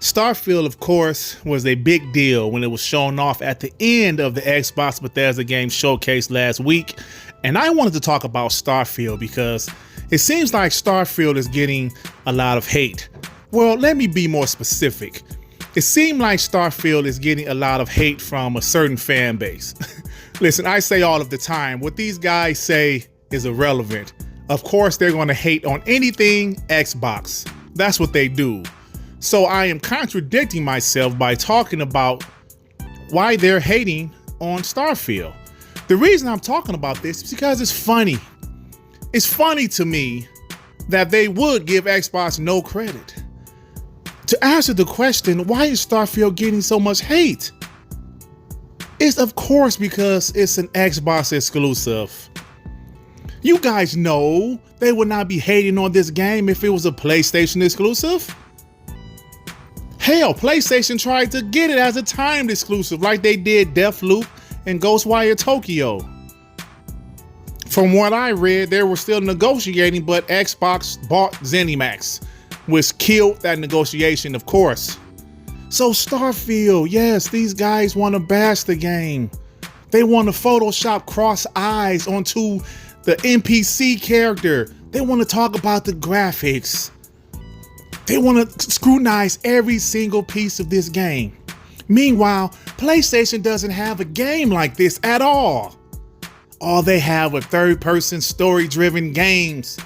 Starfield, of course, was a big deal when it was shown off at the end of the Xbox Bethesda Games Showcase last week. And I wanted to talk about Starfield because it seems like Starfield is getting a lot of hate. Well, let me be more specific. It seemed like Starfield is getting a lot of hate from a certain fan base. Listen, I say all of the time, what these guys say is irrelevant. Of course, they're going to hate on anything Xbox. That's what they do. So I am contradicting myself by talking about why they're hating on Starfield. The reason I'm talking about this is because it's funny. It's funny to me that they would give Xbox no credit. To answer the question, why is Starfield getting so much hate? It's of course because it's an Xbox exclusive. You guys know they would not be hating on this game if it was a PlayStation exclusive. Hell, PlayStation tried to get it as a timed exclusive like they did Deathloop and Ghostwire Tokyo. From what I read, they were still negotiating, but Xbox bought ZeniMax, which killed that negotiation, of course. So Starfield, yes, these guys want to bash the game. They want to Photoshop cross eyes onto the NPC character. They want to talk about the graphics. They want to scrutinize every single piece of this game. Meanwhile, PlayStation doesn't have a game like this at all. All they have are third-person story-driven games.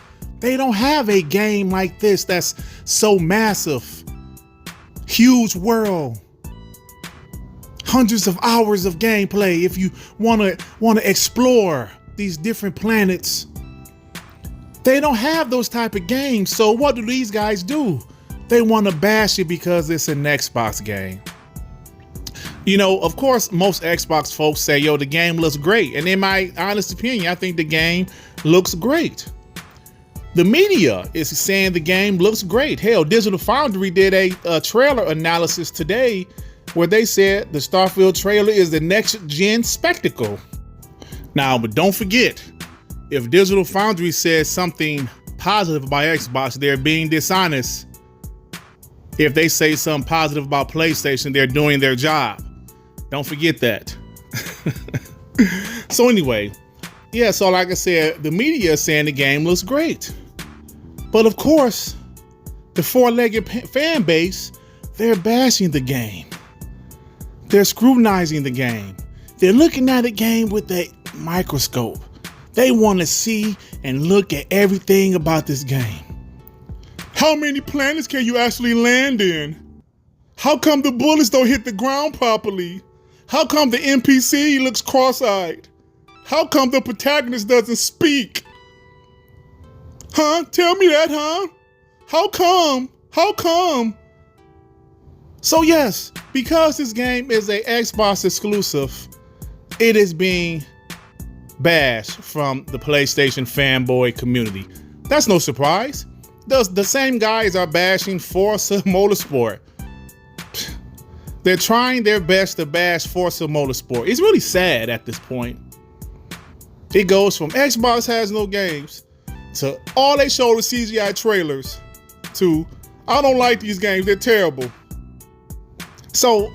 They don't have a game like this that's so massive. Huge world. Hundreds of hours of gameplay if you want to explore these different planets. They don't have those type of games. So what do these guys do? They want to bash it because it's an Xbox game. You know, of course, most Xbox folks say, yo, the game looks great. And in my honest opinion, I think the game looks great. The media is saying the game looks great. Hell, Digital Foundry did a trailer analysis today where they said the Starfield trailer is the next gen spectacle. Now, but don't forget, if Digital Foundry says something positive about Xbox, they're being dishonest. If they say something positive about PlayStation, they're doing their job. Don't forget that. So anyway, yeah, so like I said, the media is saying the game looks great. But of course, the four-legged fan base, they're bashing the game. They're scrutinizing the game. They're looking at the game with a microscope. They want to see and look at everything about this game. How many planets can you actually land in? How come the bullets don't hit the ground properly? How come the NPC looks cross-eyed? How come the protagonist doesn't speak? Huh? Tell me that, huh? How come? How come? So yes, because this game is a Xbox exclusive, it is being bashed from the PlayStation fanboy community. That's no surprise. The same guys are bashing Forza Motorsport. They're trying their best to bash Forza Motorsport. It's really sad at this point. It goes from Xbox has no games to all they show the CGI trailers to I don't like these games, they're terrible. So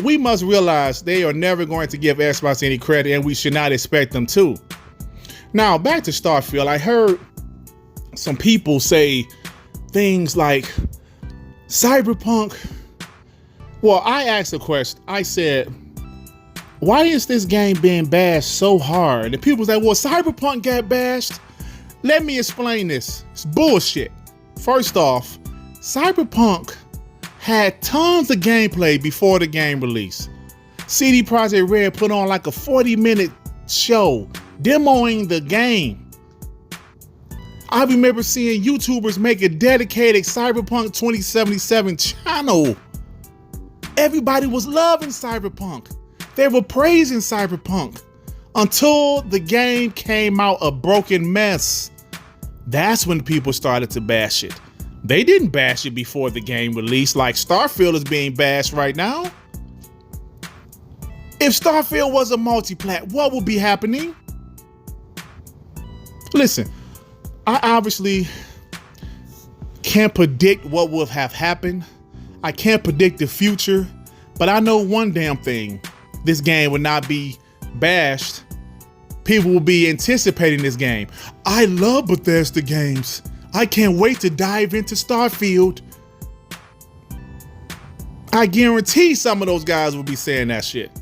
we must realize they are never going to give Xbox any credit, and we should not expect them to. Now back to Starfield. I heard some people say things like Cyberpunk. Well, I asked a question. I said, why is this game being bashed so hard? And people say, well, Cyberpunk got bashed. Let me explain this. It's bullshit. First off, Cyberpunk had tons of gameplay before the game release. CD Projekt Red put on like a 40-minute show demoing the game. I remember seeing YouTubers make a dedicated Cyberpunk 2077 channel. Everybody was loving Cyberpunk. They were praising Cyberpunk until the game came out a broken mess. That's when people started to bash it. They didn't bash it before the game released like Starfield is being bashed right now. If Starfield was a multi-plat, what would be happening? Listen, I obviously can't predict what will have happened. I can't predict the future, but I know one damn thing. This game will not be bashed. People will be anticipating this game. I love Bethesda games. I can't wait to dive into Starfield. I guarantee some of those guys will be saying that shit.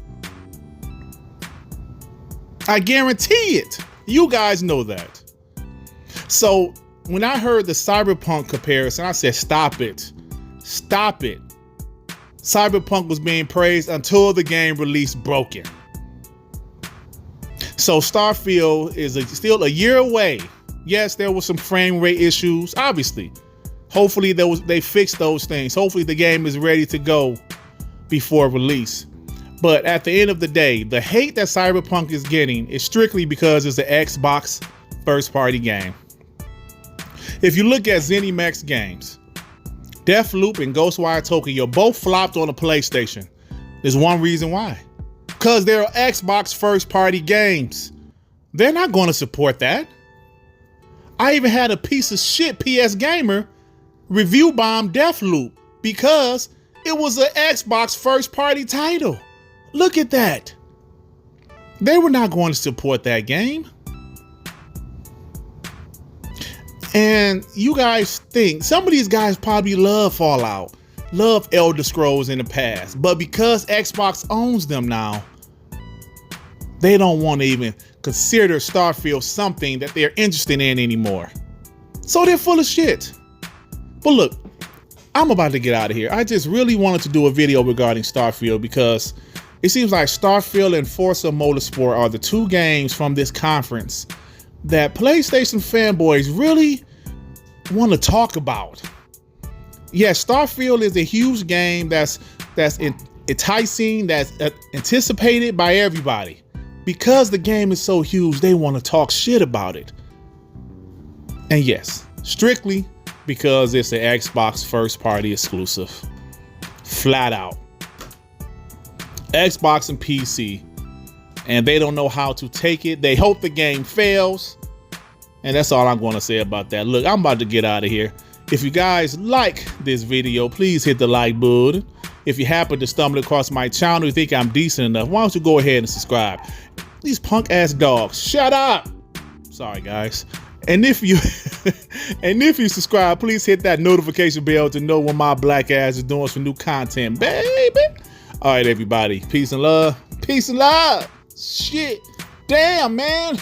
I guarantee it. You guys know that. So when I heard the Cyberpunk comparison, I said, stop it. Stop it. Cyberpunk was being praised until the game released broken. So Starfield is still a year away. Yes, there were some frame rate issues, obviously. Hopefully they fixed those things. Hopefully the game is ready to go before release. But at the end of the day, the hate that Cyberpunk is getting is strictly because it's an Xbox first-party game. If you look at ZeniMax games, Deathloop and Ghostwire Tokyo both flopped on the PlayStation. There's one reason why. Because they're Xbox first-party games. They're not going to support that. I even had a piece of shit PS Gamer review bomb Deathloop because it was an Xbox first-party title. Look at that. They were not going to support that game. And you guys think, some of these guys probably love Fallout, love Elder Scrolls in the past, but because Xbox owns them now, they don't want to even consider Starfield something that they're interested in anymore. So they're full of shit. But look, I'm about to get out of here. I just really wanted to do a video regarding Starfield because it seems like Starfield and Forza Motorsport are the two games from this conference that PlayStation fanboys really want to talk about. Yes, Starfield is a huge game that's enticing, that's anticipated by everybody. Because the game is so huge, they want to talk shit about it. And yes, strictly because it's an Xbox first-party exclusive. Flat out. Xbox and PC. And they don't know how to take it. They hope the game fails. And that's all I'm going to say about that. Look, I'm about to get out of here. If you guys like this video, please hit the like button. If you happen to stumble across my channel, you think I'm decent enough, why don't you go ahead and subscribe? These punk ass dogs, shut up. Sorry guys. And if you subscribe, please hit that notification bell to know when my black ass is doing some new content, baby. All right, everybody. Peace and love. Peace and love. Shit. Damn, man.